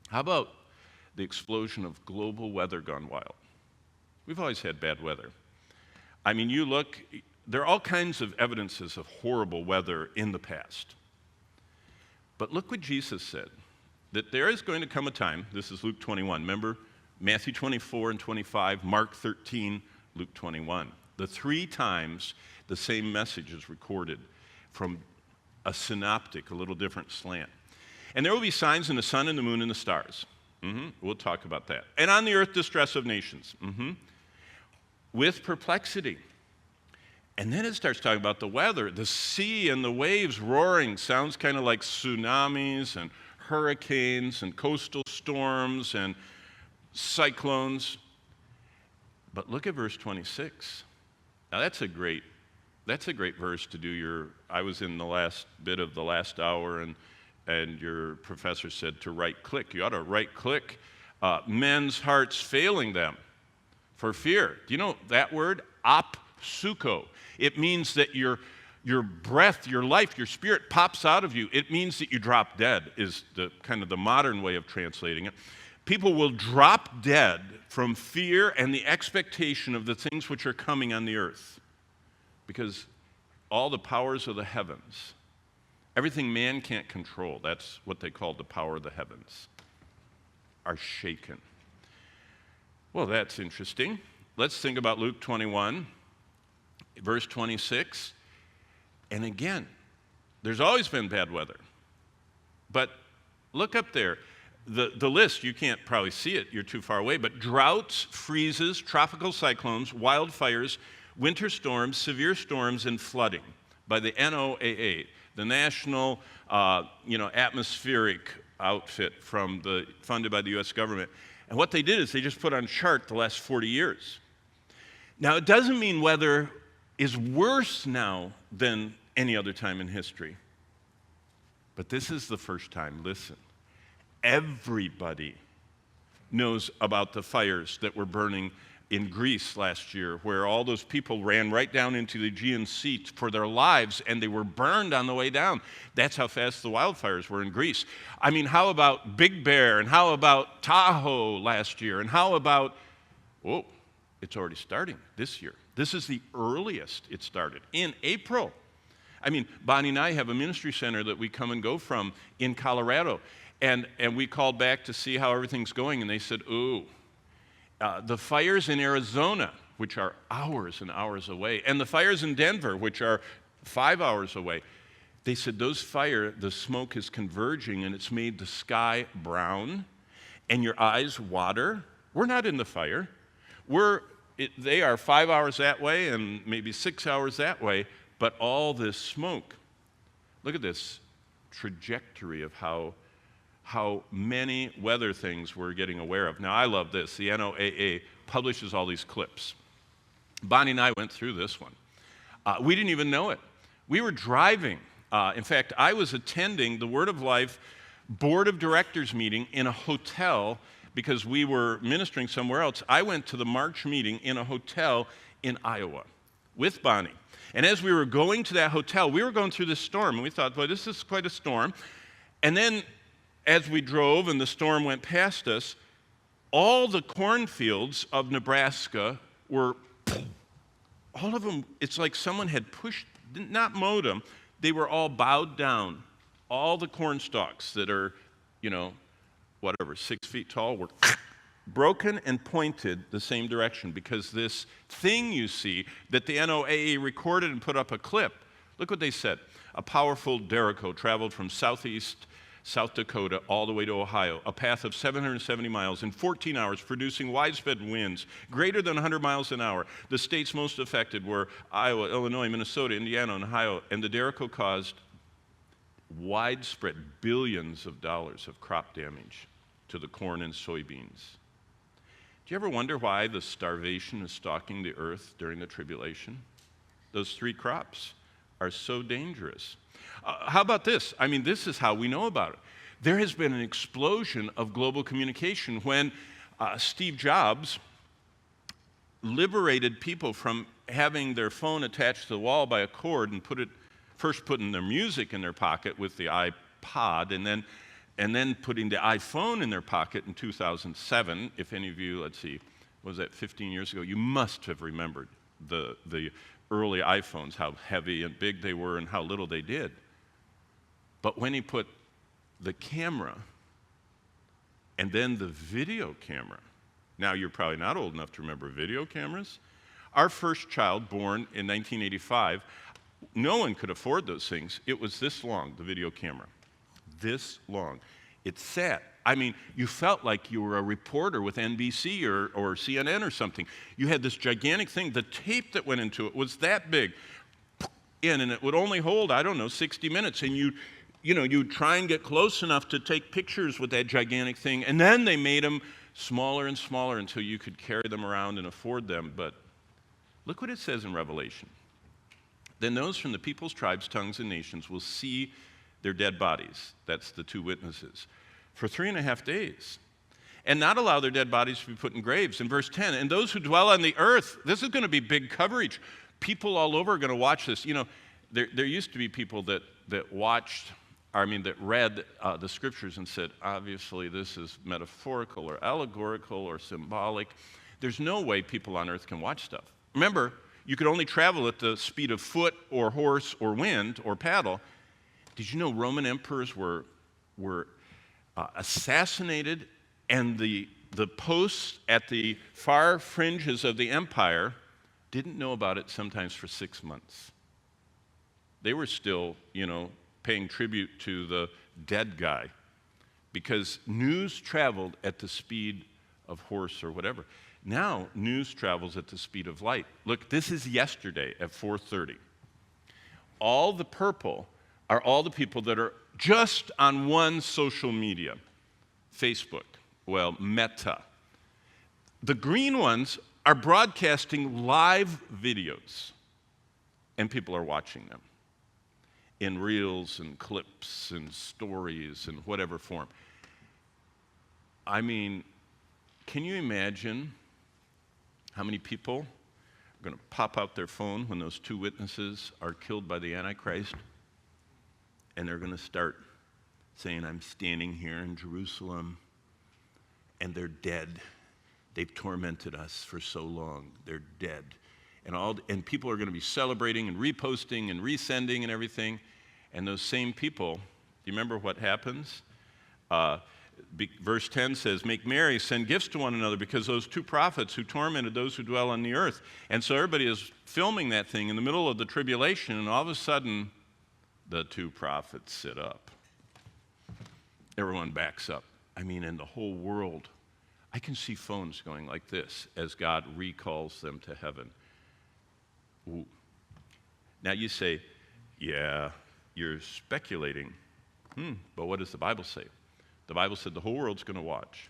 How about the explosion of global weather gone wild? We've always had bad weather. I mean, you look, there are all kinds of evidences of horrible weather in the past. But look what Jesus said, that there is going to come a time, this is Luke 21, remember Matthew 24 and 25, Mark 13, Luke 21. The three times the same message is recorded from a synoptic, a little different slant. And there will be signs in the sun and the moon and the stars. We'll talk about that. And on the earth, distress of nations. With perplexity. And then it starts talking about the weather. The sea and the waves roaring sounds kind of like tsunamis and hurricanes and coastal storms and cyclones. But look at verse 26. Now that's a great verse to do your, I was in the last bit of the last hour and your professor said to right click. You ought to right click men's hearts failing them for fear. Do you know that word? Apsuko. It means that your breath, your life, your spirit pops out of you. It means that you drop dead is the kind of the modern way of translating it. People will drop dead from fear and the expectation of the things which are coming on the earth. Because all the powers of the heavens, everything man can't control, that's what they call the power of the heavens, are shaken. Well, that's interesting. Let's think about Luke 21, verse 26. And again, there's always been bad weather. But look up there. The list, you can't probably see it, you're too far away, but droughts, freezes, tropical cyclones, wildfires, winter storms, severe storms, and flooding by the NOAA, the National Atmospheric Outfit funded by the U.S. government. And what they did is they just put on a chart the last 40 years. Now, it doesn't mean weather is worse now than any other time in history. But this is the first time, listen, everybody knows about the fires that were burning in Greece last year, where all those people ran right down into the Aegean Sea for their lives, and they were burned on the way down. That's how fast the wildfires were in Greece. I mean, how about Big Bear, and how about Tahoe last year, and how about, it's already starting this year. This is the earliest it started, in April. I mean, Bonnie and I have a ministry center that we come and go from in Colorado, and we called back to see how everything's going, and they said, the fires in Arizona, which are hours and hours away, and the fires in Denver, which are 5 hours away, they said the smoke is converging, and it's made the sky brown, and your eyes water. We're not in the fire. They are 5 hours that way and maybe 6 hours that way, but all this smoke. Look at this trajectory of how many weather things we're getting aware of. Now, I love this. The NOAA publishes all these clips. Bonnie and I went through this one. We didn't even know it. We were driving. In fact, I was attending the Word of Life Board of Directors meeting in a hotel because we were ministering somewhere else. I went to the March meeting in a hotel in Iowa with Bonnie. And as we were going to that hotel, we were going through this storm, and we thought, boy, this is quite a storm. And then as we drove and the storm went past us, all the cornfields of Nebraska were, all of them, it's like someone had pushed, not mowed them, they were all bowed down. All the corn stalks that are, 6 feet tall were broken and pointed the same direction because this thing you see that the NOAA recorded and put up a clip, look what they said. A powerful derecho traveled from southeast South Dakota all the way to Ohio, a path of 770 miles in 14 hours, producing widespread winds greater than 100 miles an hour. The states most affected were Iowa, Illinois, Minnesota, Indiana, and Ohio, and the derecho caused widespread billions of dollars of crop damage to the corn and soybeans. Do you ever wonder why the starvation is stalking the earth during the tribulation? Those three crops are so dangerous. How about this? I mean, this is how we know about it. There has been an explosion of global communication when Steve Jobs liberated people from having their phone attached to the wall by a cord and putting their music in their pocket with the iPod, and then and then putting the iPhone in their pocket in 2007. If any of you, let's see, was that 15 years ago? You must have remembered the early iPhones, how heavy and big they were and how little they did. But when he put the camera and then the video camera, now you're probably not old enough to remember video cameras. Our first child, born in 1985, no one could afford those things. It was this long, the video camera. This long. It sat. I mean, you felt like you were a reporter with NBC or CNN or something. You had this gigantic thing. The tape that went into it was that big, and it would only hold, I don't know, 60 minutes. And you'd try and get close enough to take pictures with that gigantic thing, and then they made them smaller and smaller until you could carry them around and afford them. But look what it says in Revelation. Then those from the peoples, tribes, tongues, and nations will see their dead bodies. That's the two witnesses. For 3.5 days, and not allow their dead bodies to be put in graves. In verse 10, and those who dwell on the earth, this is going to be big coverage. People all over are going to watch this. There used to be people that read the scriptures and said, obviously this is metaphorical or allegorical or symbolic. There's no way people on earth can watch stuff. Remember, you could only travel at the speed of foot or horse or wind or paddle. Did you know Roman emperors were assassinated, and the posts at the far fringes of the empire didn't know about it sometimes for 6 months. They were still, paying tribute to the dead guy because news traveled at the speed of horse or whatever. Now, news travels at the speed of light. Look, this is yesterday at 4:30. All the purple are all the people that are just on one social media, Facebook, Meta. The green ones are broadcasting live videos, and people are watching them in reels and clips and stories in whatever form. I mean, can you imagine how many people are going to pop out their phone when those two witnesses are killed by the Antichrist? And they're going to start saying, I'm standing here in Jerusalem, and they're dead. They've tormented us for so long. They're dead. And people are going to be celebrating and reposting and resending and everything. And those same people, do you remember what happens? Verse 10 says, make merry, send gifts to one another, because those two prophets who tormented those who dwell on the earth. And so everybody is filming that thing in the middle of the tribulation, and all of a sudden, the two prophets sit up. Everyone backs up. I mean, in the whole world, I can see phones going like this as God recalls them to heaven. Ooh. Now you say, yeah, you're speculating. But what does the Bible say? The Bible said the whole world's going to watch,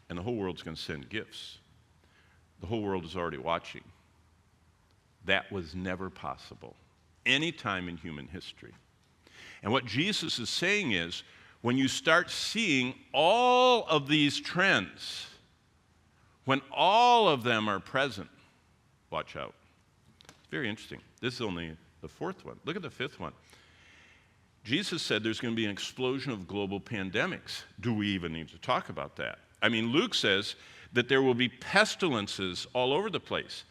and the whole world's going to send gifts. The whole world is already watching. That was never possible any time in human history. And what Jesus is saying is, when you start seeing all of these trends, when all of them are present, watch out. It's very interesting. This is only the fourth one. Look at the fifth one. Jesus said there's going to be an explosion of global pandemics. Do we even need to talk about that? I mean, Luke says that there will be pestilences all over the place.